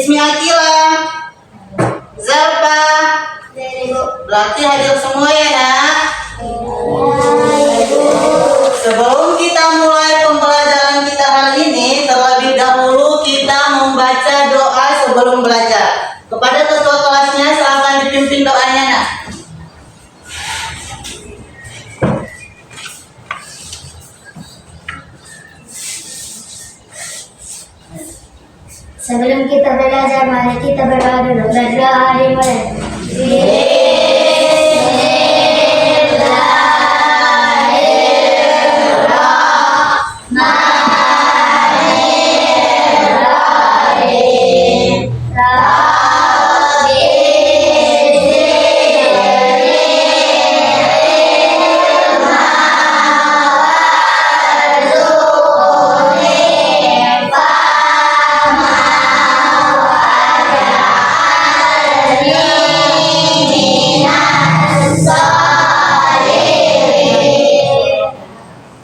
Ismi Akila. Zarpa. Berarti hadir semua ya nak. Sebelum kita mulai pembelajaran kita hari ini, terlebih dahulu kita membaca doa sebelum belajar. Kepada ketua kelasnya silakan dipimpin doanya nak. Sebelum kita belajar, mari kita berdoa dulu. Berdoa dimulai.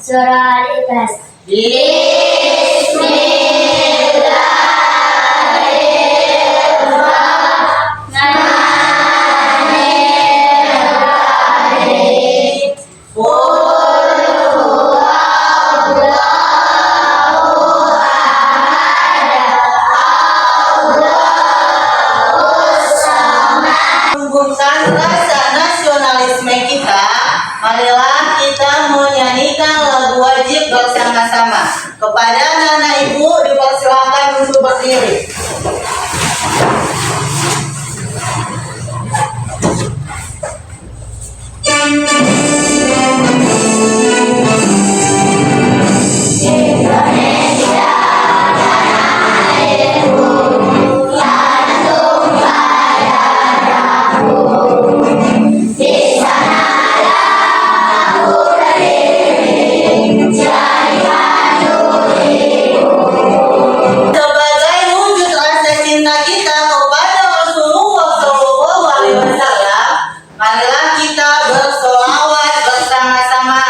Surah Al-Ikhlas. Menumbuhkan rasa nasionalisme kita, marilah kita menyanyikan lagu wajib bersama-sama. Kepada anak-anak ibu dipersilakan untuk berdiri. Sebagai wujud rasa cinta kita kepada Rasulullah SAW, marilah kita bersolawat bersama-sama.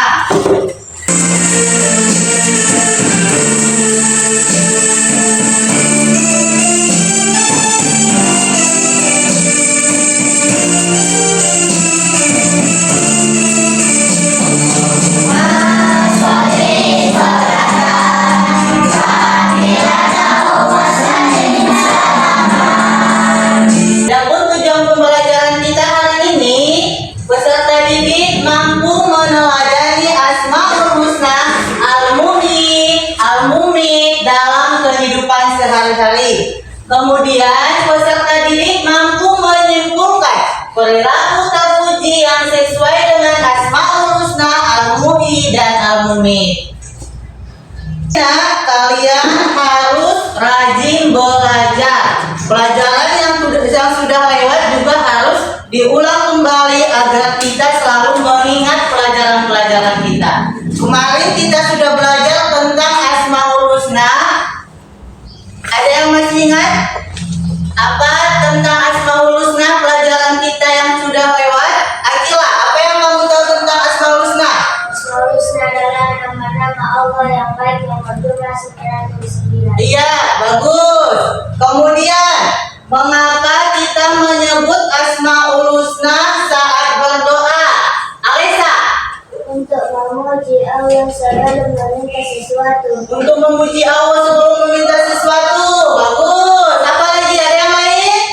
Adapun tujuan pembelajaran kita hari ini, peserta didik mampu meneladani Asmaul Husna, Al-Mu'min dalam kehidupan sehari-hari. Kemudian peserta didik mampu menyimpulkan perilaku terpuji yang sesuai dengan Asmaul Husna, Al-Mu'min dan Al-Mu'min. Kalian harus rajin belajar. Pelajaran yang sudah lewat juga harus diulang kembali agar kita selalu mengingat pelajaran-pelajaran kita. Kemarin kita sudah belajar tentang Asmaul Husna. Ada yang masih ingat? Apa tentang Asmaul Husna pelajaran kita yang sudah lewat? Akila, apa yang kamu tahu tentang Asmaul Husna? Asmaul Husna adalah nama-nama Allah yang baik yang berjumlah 99. Iya, bagus. Kemudian, mengapa kita menyebut Asmaul Husna saat berdoa? Alisa, Untuk memuji Allah sebelum meminta sesuatu. untuk memuji Allah sebelum meminta sesuatu. Bagus. Apa lagi? Ada yang lain?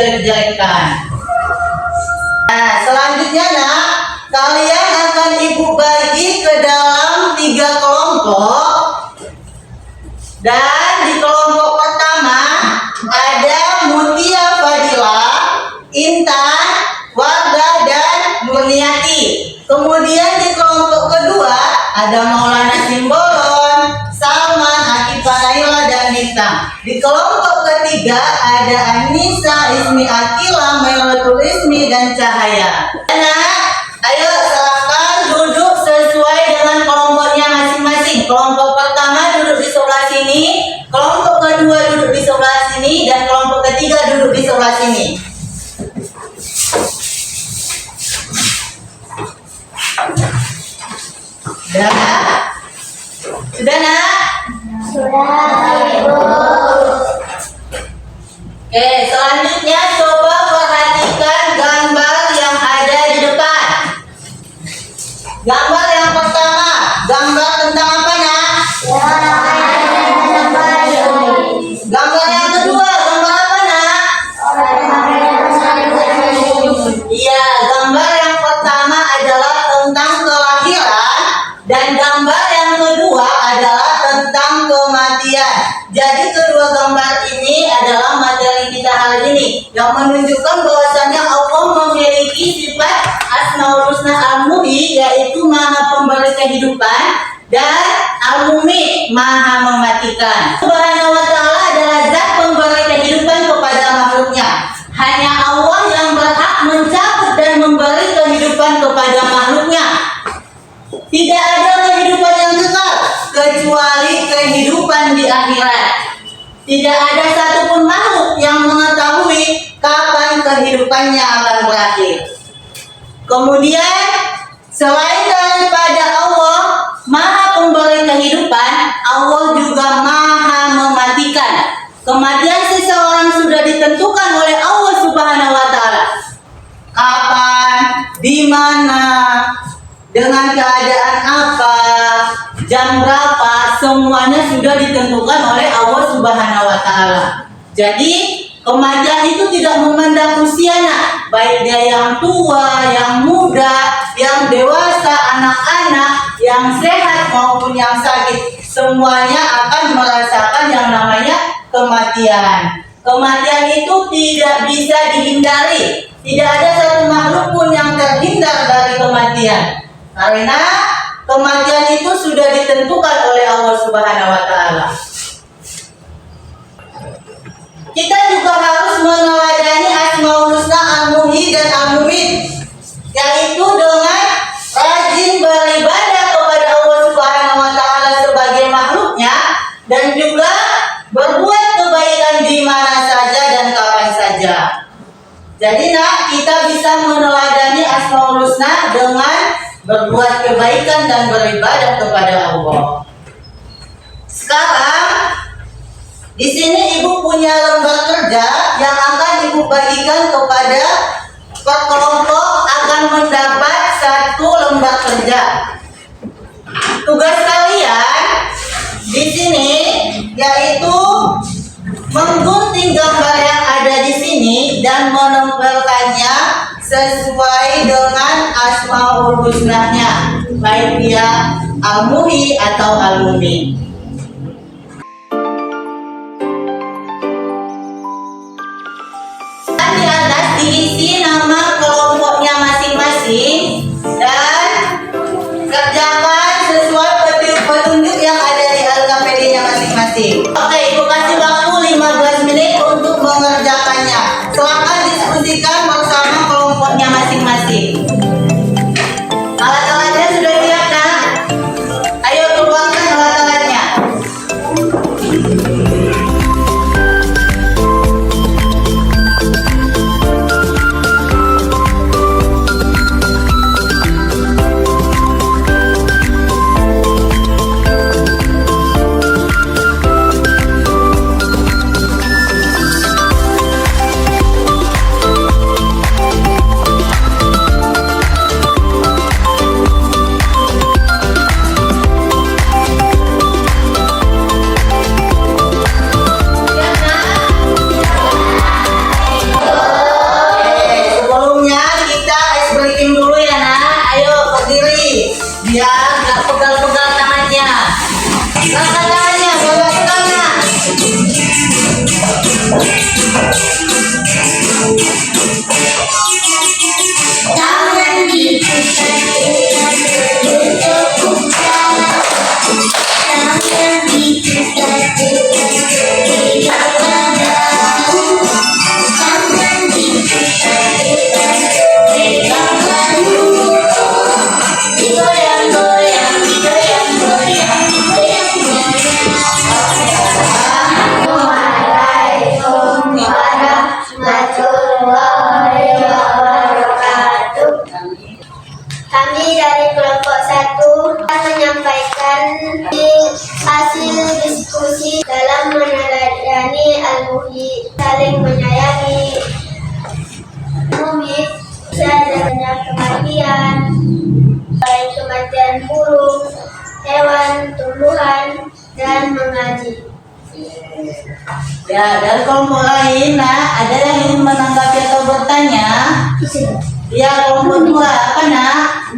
dijelek-jelekkan. Nah, selanjutnya nak, kalian akan ibu bagi ke dalam 3 kelompok. Dan di kelompok pertama ada Mutia Fadila, Intan, Wardah, dan Murniati. Kemudian di kelompok kedua ada Maulana Simbolon, Salman, Akifah Naila, dan Nita. Di kelompok ketiga ada Anissa, Ismi Akila, Mailatul Ismi, dan Cahaya. Nah, ayo silakan duduk sesuai dengan kelompoknya masing-masing. Kelompok pertama duduk di sebelah sini, kelompok kedua duduk di sebelah sini, dan kelompok ketiga duduk di sebelah sini. Sudah nak? Sudah, Ibu. Oke, selanjutnya coba perhatikan gambar yang ada di depan. Gambar yang pertama, gambar tentang apa nak? Gambar yang kedua, gambar apa nak? Iya, gambar yang pertama adalah tentang kelahiran dan gambar yang kedua adalah tentang kematian. Jadi kedua gambar ini adalah materi kita hari ini yang menunjukkan bahwasanya Allah memiliki sifat Asmaul Husna Al-Muhyi, yaitu Maha Pemberi kehidupan, dan Al-Mumit, Maha mematikan. Subhanahu wa ta'ala adalah zat pemberi kehidupan kepada makhluknya. Hanya Allah yang berhak mencabut dan memberi kehidupan kepada makhluknya. Tidak ada kehidupan yang kekal kecuali kehidupan di akhirat. Tidak ada satupun makhluk yang mengetahui kapan kehidupannya akan berakhir. Kemudian selain daripada Allah Maha Pemberi kehidupan, Allah juga Maha mematikan. Kematian seseorang sudah ditentukan oleh Allah Subhanahu wa ta'ala. Kapan, di mana, dengan keadaan apa, jam berapa, semuanya sudah ditentukan oleh Allah Subhanahu wa ta'ala. Jadi kematian itu tidak memandang usianya, baik dia yang tua, yang muda, yang dewasa, anak-anak, yang sehat maupun yang sakit, semuanya akan merasakan yang namanya kematian. Kematian itu tidak bisa dihindari. Tidak ada satu makhluk pun yang terhindar dari kematian. Karena kematian itu sudah ditentukan oleh Allah Subhanahu wa ta'ala. Kita juga harus meneladani Asmaul Husna Al-Muhyi dan Al-Mumit, yaitu dengan rajin beribadah kepada Allah Subhanahu wa ta'ala sebagai makhluknya, dan juga berbuat kebaikan di mana saja dan kapan saja. Jadi nak, kita bisa meneladani Asmaul Husna dengan berbuat kebaikan dan beribadah kepada Allah. Sekarang di sini ibu punya lembar kerja yang akan ibu bagikan kepada per kelompok, akan mendapat 1 lembar kerja. Tugas kalian di sini yaitu menggunting gambar yang ada di sini dan menempelkannya sesuai dengan Asmaul Husnanya, baik dia Al-Muhyi atau Al-Mumit. Di atas diisi nama kelompoknya masing-masing dan kerjakan sesuai petunjuk yang ada di LKPD-nya masing-masing. Oke, ibu kasih waktu 15 menit untuk mengerjakannya. Silakan diskusikan bersama kelompoknya masing-masing. Alat-alatnya sudah siap, nak? Ayo keluarkan alat-alatnya. saling menyayangi. Mumit seadanya kematian, baik kematian burung, hewan, tumbuhan, dan mengaji. Ya, dari kelompok lain, nah, ada yang ingin menanggapi atau bertanya? Ya, kelompok dua, apa nak?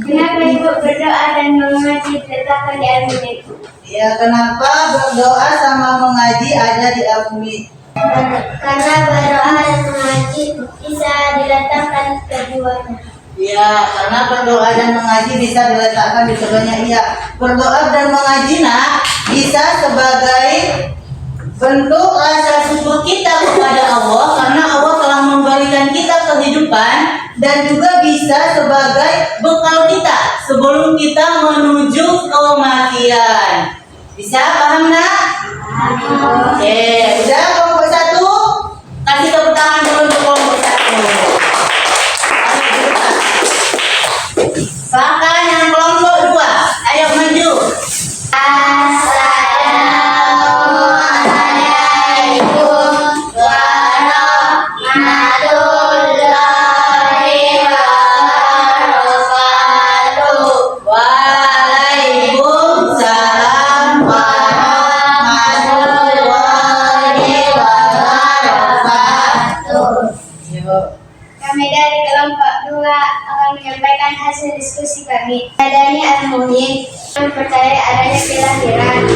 Kenapa ibu berdoa dan mengaji diletakkan di Al-Mimit? Ya, kenapa berdoa sama mengaji ada di Al-Mimit? Karena berdoa dan mengaji bisa diletakkan keduanya. Ya, karena berdoa dan mengaji bisa diletakkan di keduanya. Iya, berdoa dan mengaji nak bisa sebagai bentuk rasa syukur kita kepada Allah karena Allah telah memberikan kita kehidupan dan juga bisa sebagai bekal kita sebelum kita menuju kematian. Bisa paham nak? Oke, udah kelompok satu. Kasih tepuk tangan dulu untuk kelompok satu. Bahkan yang kelompok dua, ayo maju. Assalamualaikum warahmatullahi wabarakatuh. Waalaikumsalam warahmatullahi wabarakatuh. Yuk. Kami dari kelompok 2 akan menyampaikan hasil diskusi kami. Adanya Al-Muhyin mempercayai adanya kelahiran,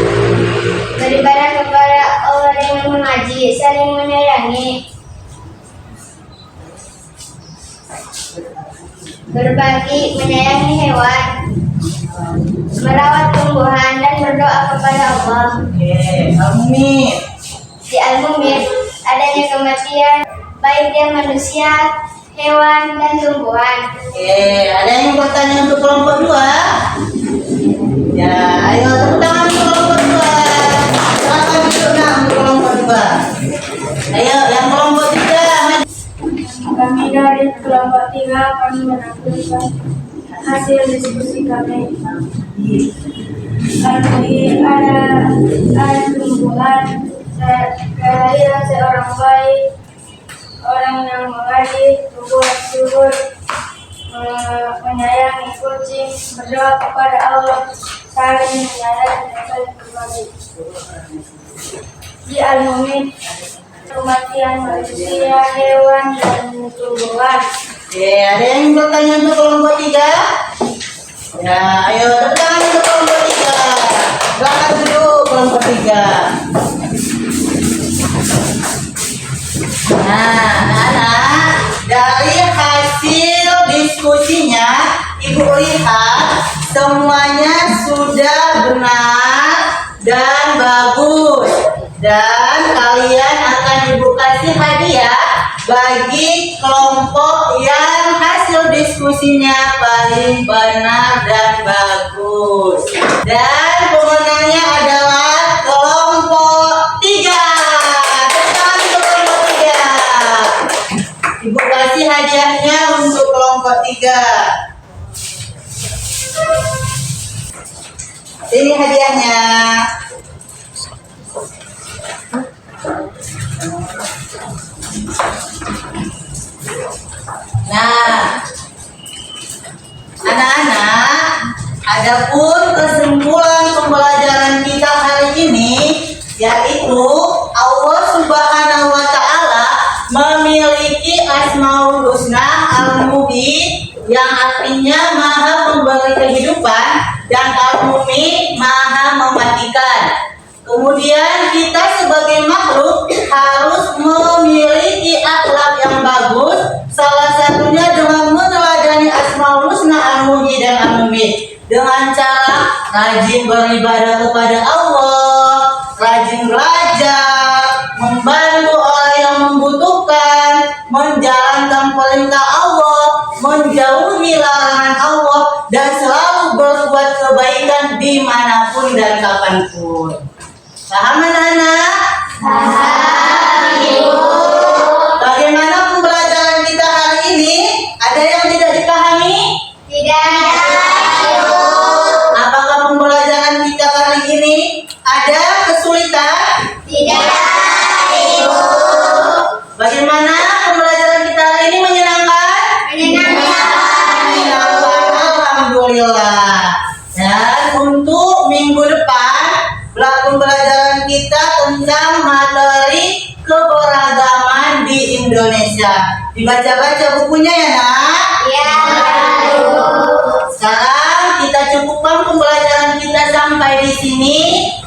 beribadah kepada Allah dengan mengaji, saling menyayangi, berbagi, menyayangi hewan, merawat tumbuhan, dan berdoa kepada Allah. Oke, amin. Di Al-Mumit adanya kematian, baik dia manusia, hewan, dan tumbuhan. Oke, ada yang bertanya untuk kelompok dua? Ya, ayo tepuk tangan untuk kelompok dua. Silakan duduk nak untuk kelompok dua. Ayo, yang kelompok tiga. Kami dari kelompok 3 akan menampilkan hasil diskusi kami. Ada tumbuhan, kelahiran seorang bayi, orang yang mengaji, tumbuhan subur, menyayangi kucing, berdoa kepada Allah, saling menyayangi dan saling berbagi. Di Al-Mumin, kematian manusia, hewan, dan tumbuhan. Oke, ada yang bertanya untuk kelompok tiga? Ya, ayo tepuk tangan untuk kelompok tiga. Silakan duduk kelompok tiga. Nah, anak-anak, dari hasil diskusinya, Ibu lihat semuanya sudah benar dan bagus. Dan kalian akan Ibu kasih hadiah bagi kelompok yang hasil diskusinya paling benar dan bagus. Dan pemenangnya adalah kelompok 3. Tekan untuk kelompok 3. Ibu kasih hadiahnya untuk kelompok 3. Ini hadiahnya. Nah, anak-anak, adapun kesimpulan pembelajaran kita hari ini yaitu Allah Subhanahu wa taala memiliki Asmaul Husna Al-Mubin yang artinya Maha Pemberi kehidupan dan Al-Mumit Maha mematikan. Kemudian kita sebagai makhluk harus memiliki akhlak yang bagus, salah satunya dengan meneladani Asmaul Husna Al-Mubin dan Al-Mumit dengan cara rajin beribadah kepada Allah, rajin belajar, membantu orang yang membutuhkan, menjalankan perintah Allah, menjauhi larangan Allah, dan selalu berbuat kebaikan dimanapun dan kapanpun. Paham anak-anak? Paham, Ibu. Bagaimana pembelajaran kita hari ini? Ada yang tidak dipahami? Tidak. Ibu. Apakah pembelajaran kita kali ini ada kesulitan? Tidak, Ibu. Indonesia. Dibaca-baca bukunya ya nak. Ya. Sekarang kita cukupkan pembelajaran kita sampai di sini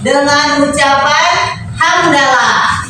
dengan ucapan hamdalah.